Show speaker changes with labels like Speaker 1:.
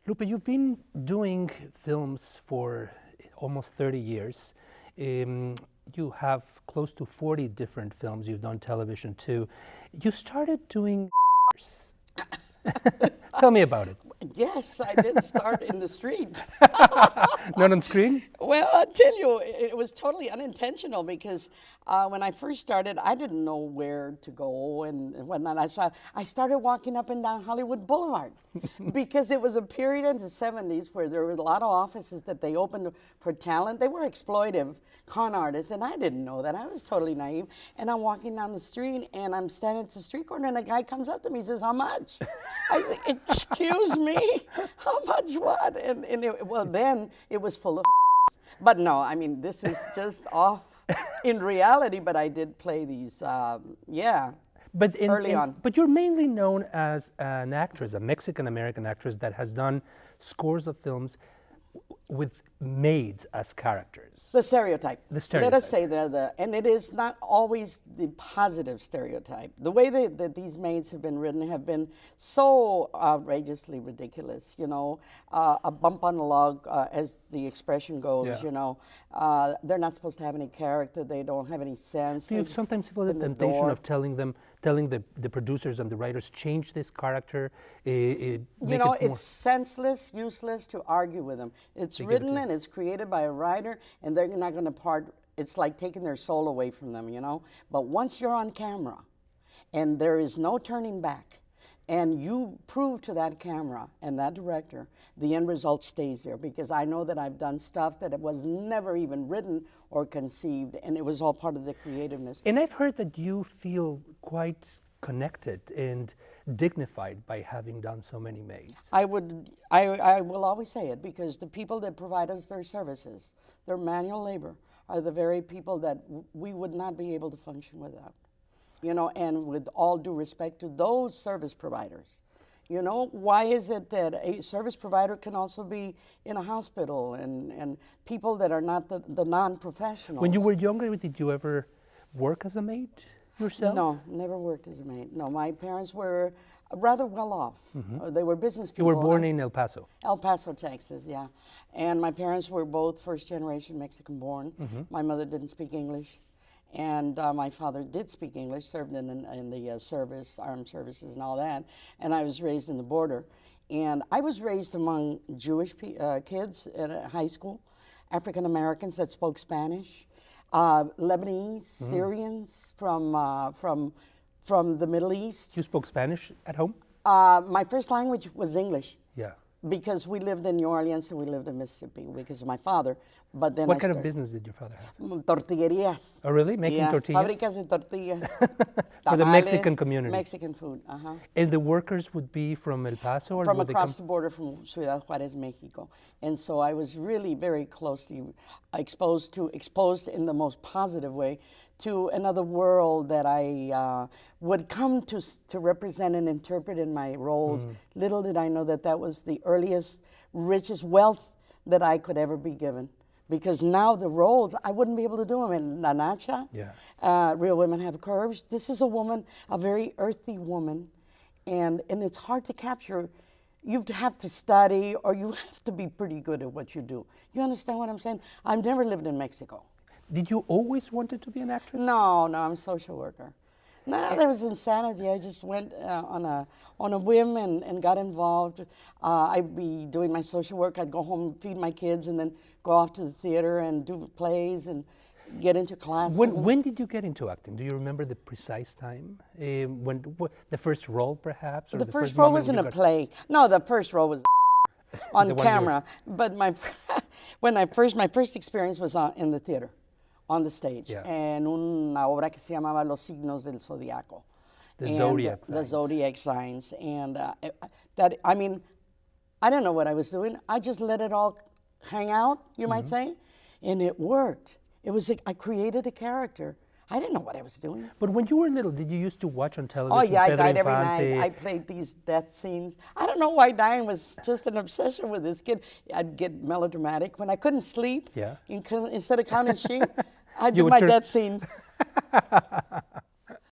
Speaker 1: Lupe, you've been doing films for almost 30 years. You have close to 40 different films. You've done television too. You started doing Tell me about it.
Speaker 2: Yes, I did start in the street.
Speaker 1: Not on screen?
Speaker 2: Well, I'll tell you, it was totally unintentional because when I first started, I didn't know where to go and whatnot. I started walking up and down Hollywood Boulevard because it was a period in the 70s where there were a lot of offices that they opened for talent. They were exploitive con artists, and I didn't know that. I was totally naive. And I'm walking down the street, and I'm standing at the street corner, and a guy comes up to me and says, "How much?" I said, "Excuse me, how much what?" Well, then it was full of but no, I mean, this is just off in reality, but I did play these, early on.
Speaker 1: But you're mainly known as an actress, a Mexican-American actress that has done scores of films with maids as characters.
Speaker 2: The stereotype.
Speaker 1: The stereotype.
Speaker 2: Let us say that, and it is not always the positive stereotype. The way that these maids have been written have been so outrageously ridiculous. You know, a bump on a log, as the expression goes.
Speaker 1: Yeah.
Speaker 2: You know, they're not supposed to have any character. They don't have any sense.
Speaker 1: Do you sometimes feel the temptation of telling the producers and the writers, change this character?
Speaker 2: You know, it's senseless, useless to argue with them. It's written and it's created by a writer, and they're not going to part. It's like taking their soul away from them, you know. But once you're on camera, and there is no turning back, and you prove to that camera and that director, the end result stays there. Because I know that I've done stuff that it was never even written or conceived, and it was all part of the creativeness.
Speaker 1: And I've heard that you feel quite connected and dignified by having done so many maids.
Speaker 2: I will always say it, because the people that provide us their services, their manual labor, are the very people that we would not be able to function without. You know, and with all due respect to those service providers, you know, why is it that a service provider can also be in a hospital and people that are not the non-professionals?
Speaker 1: When you were younger, did you ever work as a maid yourself?
Speaker 2: No, never worked as a maid. No, my parents were rather well off. They were business people.
Speaker 1: You were born in El Paso?
Speaker 2: El Paso, Texas, yeah. And my parents were both first-generation Mexican born. My mother didn't speak English. And my father did speak English, served in the service, armed services and all that. And I was raised in the border. And I was raised among Jewish kids at high school, African Americans that spoke Spanish, Lebanese, Syrians from the Middle East.
Speaker 1: You spoke Spanish at home?
Speaker 2: My first language was English.
Speaker 1: Yeah.
Speaker 2: Because we lived in New Orleans and we lived in Mississippi because of my father. But then
Speaker 1: What kind of business did your father have?
Speaker 2: Tortillerías.
Speaker 1: Oh, really? Making tortillas?
Speaker 2: Fábricas de tortillas.
Speaker 1: For the Mexican community.
Speaker 2: Mexican food,
Speaker 1: And the workers would be from El Paso? Or
Speaker 2: from
Speaker 1: would
Speaker 2: across the border from Ciudad Juárez, Mexico. And so I was really very closely exposed in the most positive way, to another world that I would come to represent and interpret in my roles. Little did I know that that was the earliest, richest wealth that I could ever be given. Because now the roles, I wouldn't be able to do them. In La Nacha, Real Women Have Curves. This is a woman, a very earthy woman, and it's hard to capture. You have to study, or you have to be pretty good at what you do. You understand what I'm saying? I've never lived in Mexico.
Speaker 1: Did you always wanted to be an actress?
Speaker 2: No, I'm a social worker. No, there was insanity. I just went on a whim and got involved. I'd be doing my social work. I'd go home, feed my kids, and then go off to the theater and do plays and get into classes.
Speaker 1: When did you get into acting? Do you remember the precise time? The first role, perhaps? Or
Speaker 2: the first role was in a play. No, the first role was on camera. But my first experience was in the theater. On the stage, en una obra que se llamaba Los Signos del Zodiaco.
Speaker 1: The zodiac signs.
Speaker 2: The zodiac signs. And I mean, I don't know what I was doing. I just let it all hang out, you might say, and it worked. It was I created a character. I didn't know what I was doing.
Speaker 1: But when you were little, did you used to watch on television?
Speaker 2: Oh yeah, I
Speaker 1: Pedro
Speaker 2: died every
Speaker 1: Infante?
Speaker 2: night. I played these death scenes. I don't know why dying was just an obsession with this kid. I'd get melodramatic. When I couldn't sleep, instead of counting sheep, I'd do my death scene.